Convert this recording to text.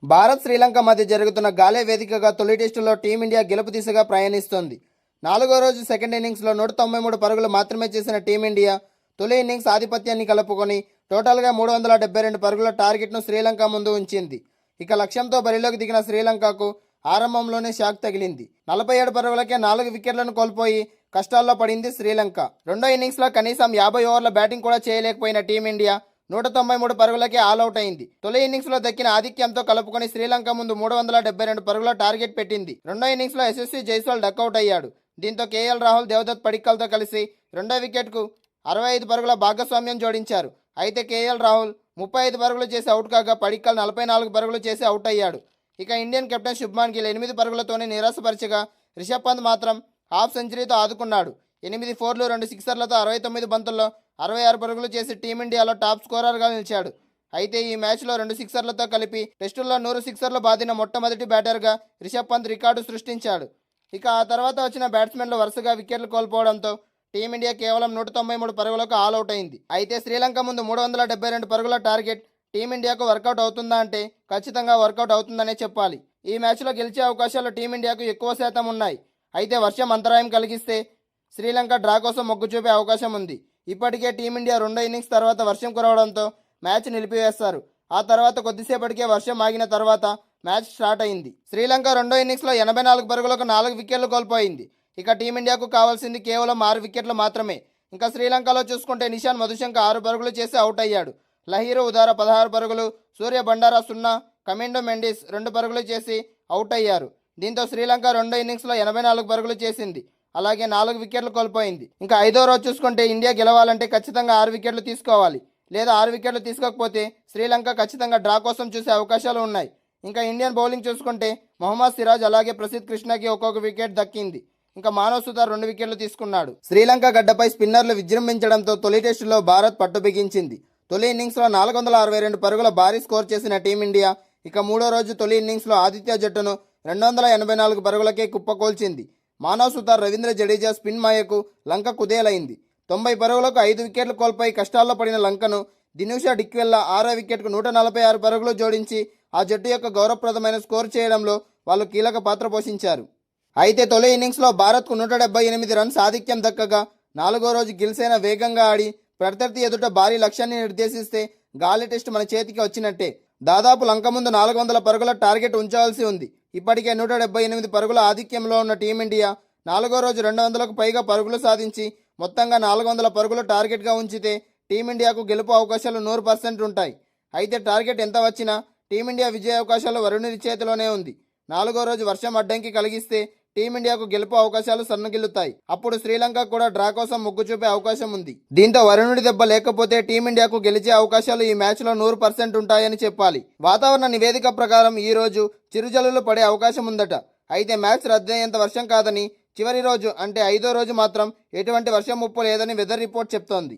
భారత్ శ్రీలంక మధ్య జరుగుతున్న గాలే వేదికగా తొలి టెస్టులో టీమిండియా గెలుపు దిశగా ప్రయాణిస్తోంది. నాలుగో రోజు సెకండ్ ఇన్నింగ్స్లో 193 పరుగులు మాత్రమే చేసిన టీమిండియా తొలి ఇన్నింగ్స్ ఆధిపత్యాన్ని కలుపుకొని టోటల్గా 372 పరుగుల టార్గెట్ను శ్రీలంక ముందు ఉంచింది. ఇక లక్ష్యంతో బరిలోకి దిగిన శ్రీలంకకు ఆరంభంలోనే షాక్ తగిలింది. 47 పరుగులకే 4 వికెట్లను కోల్పోయి కష్టాల్లో పడింది శ్రీలంక. రెండో ఇన్నింగ్స్లో కనీసం 50 ఓవర్ల బ్యాటింగ్ కూడా చేయలేకపోయిన టీమిండియా 193 పరుగులకే ఆల్అవుట్ అయింది. తొలి ఇన్నింగ్స్లో దక్కిన ఆధిక్యంతో కలుపుకొని శ్రీలంక ముందు 372 పరుగుల టార్గెట్ పెట్టింది. రెండో ఇన్నింగ్స్లో యశస్వి జైస్వాల్ డకౌట్ అయ్యాడు. దీంతో కేఎల్ రాహుల్, దేవదత్ పడిక్కల్తో కలిసి రెండో వికెట్కు 65 పరుగుల భాగస్వామ్యం జోడించారు. అయితే కేఎల్ రాహుల్ 35 పరుగులు చేసి అవుట్ కాగా పడిక్కల్ 44 పరుగులు చేసి అవుట్ అయ్యాడు. ఇక ఇండియన్ కెప్టెన్ శుభ్మాన్ గిల్ 8 పరుగులతోనే నిరాశపరిచగా రిషబ్ పంత్ మాత్రం హాఫ్ సెంచరీతో ఆదుకున్నాడు. 8 ఫోర్లు 2 సిక్సర్లతో 69 బంతుల్లో 66 పరుగులు చేసి టీమిండియాలో టాప్ స్కోరర్గా నిలిచాడు. అయితే ఈ మ్యాచ్లో 2 సిక్సర్లతో కలిపి టెస్టుల్లో 100 సిక్సర్లు బాదిన మొట్టమొదటి బ్యాటర్గా రిషబ్ పంత్ రికార్డు సృష్టించాడు. ఇక ఆ తర్వాత వచ్చిన బ్యాట్స్మెన్లు వరుసగా వికెట్లు కోల్పోవడంతో టీమిండియా కేవలం 193 పరుగులకు ఆల్అవుట్ అయింది. అయితే శ్రీలంక ముందు 372 పరుగుల టార్గెట్ టీమిండియాకు వర్కౌట్ అవుతుందా అంటే ఖచ్చితంగా వర్కౌట్ అవుతుందనే చెప్పాలి. ఈ మ్యాచ్లో గెలిచే అవకాశాలు టీమిండియాకు ఎక్కువ శాతం ఉన్నాయి. అయితే వర్షం అంతరాయం కలిగిస్తే శ్రీలంక డ్రా కోసం మొగ్గు చూపే అవకాశం ఉంది. ఇప్పటికే టీమిండియా రెండో ఇన్నింగ్స్ తర్వాత వర్షం కురవడంతో మ్యాచ్ నిలిపివేస్తారు. ఆ తర్వాత కొద్దిసేపటికే వర్షం ఆగిన తర్వాత మ్యాచ్ స్టార్ట్ అయింది. శ్రీలంక రెండో ఇన్నింగ్స్లో 84 పరుగులకు 4 వికెట్లు కోల్పోయింది. ఇక టీమిండియాకు కావాల్సింది కేవలం 6 వికెట్లు మాత్రమే. ఇంకా శ్రీలంకలో చూసుకుంటే నిషాన్ మధుశంక 6 పరుగులు చేసి అవుట్ అయ్యాడు. లహీరు ఉదార 16 పరుగులు, సూర్య బండారా 0, కమిండో మెండిస్ 2 పరుగులు చేసి అవుట్ అయ్యారు. దీంతో శ్రీలంక రెండో ఇన్నింగ్స్లో 84 పరుగులు చేసింది. అలాగే 4 వికెట్లు కోల్పోయింది. ఇంకా ఐదో రోజు చూసుకుంటే ఇండియా గెలవాలంటే ఖచ్చితంగా 6 వికెట్లు తీసుకోవాలి. లేదా 6 వికెట్లు తీసుకోకపోతే శ్రీలంక ఖచ్చితంగా డ్రా కోసం చూసే అవకాశాలు ఉన్నాయి. ఇంకా ఇండియన్ బౌలింగ్ చూసుకుంటే మొహమ్మద్ సిరాజ్ అలాగే ప్రసిద్ధ్ కృష్ణకి ఒక్కొక్క వికెట్ దక్కింది. ఇంకా మానవ్ సుతార్ 2 వికెట్లు తీసుకున్నాడు. శ్రీలంక గడ్డపై స్పిన్నర్లు విజృంభించడంతో తొలి టెస్టులో భారత్ పట్టు బిగించింది. తొలి ఇన్నింగ్స్లో 462 పరుగుల భారీ స్కోర్ చేసిన టీమిండియా ఇక మూడో రోజు తొలి ఇన్నింగ్స్లో ఆతిథ్య జట్టును 284 పరుగులకే కుప్పకూల్చింది. మానవ్ సుతార్, రవీంద్ర జడేజా స్పిన్ మాయకు లంక కుదేలైంది. 90 పరుగులకు 5 వికెట్లు కోల్పోయి కష్టాల్లో పడిన లంకను దినుషా డిక్వెల్లా 6వ వికెట్కు 146 పరుగులు జోడించి ఆ జట్టు యొక్క గౌరవప్రదమైన స్కోర్ చేయడంలో వాళ్ళు కీలక పాత్ర పోషించారు. అయితే తొలి ఇన్నింగ్స్లో భారత్కు 178 రన్స్ ఆధిక్యం దక్కగా నాలుగో రోజు గిల్సేన వేగంగా ఆడి ప్రత్యర్థి ఎదుట భారీ లక్ష్యాన్ని నిర్దేశిస్తే గాలి టెస్ట్ మన చేతికి వచ్చినట్టే. దాదాపు లంక ముందు 400 పరుగుల టార్గెట్ ఉంచాల్సి ఉంది. ఇప్పటికే 178 పరుగుల ఆధిక్యంలో ఉన్న టీమిండియా నాలుగో రోజు 200కు పైగా పరుగులు సాధించి మొత్తంగా 400 పరుగుల టార్గెట్గా ఉంచితే టీమిండియాకు గెలుపు అవకాశాలు 100% ఉంటాయి. అయితే టార్గెట్ ఎంత వచ్చినా టీమిండియా విజయ అవకాశాలు వరుణుడి చేతిలోనే ఉంది. నాలుగో రోజు వర్షం అడ్డంకి కలిగిస్తే టీమిండియాకు గెలుపు అవకాశాలు సన్నగిల్లుతాయి. అప్పుడు శ్రీలంక కూడా డ్రా కోసం మొగ్గు చూపే అవకాశం ఉంది. దీంతో వరుణుడి దెబ్బ లేకపోతే టీమిండియాకు గెలిచే అవకాశాలు ఈ మ్యాచ్లో 100% ఉంటాయని చెప్పాలి. వాతావరణ నివేదిక ప్రకారం ఈ రోజు చిరుజల్లులు పడే అవకాశం ఉందట. అయితే మ్యాచ్ రద్దయ్యేంత వర్షం కాదని, చివరి రోజు అంటే ఐదో రోజు మాత్రం ఎటువంటి వర్షం ముప్పు లేదని వెదర్ రిపోర్ట్ చెప్తోంది.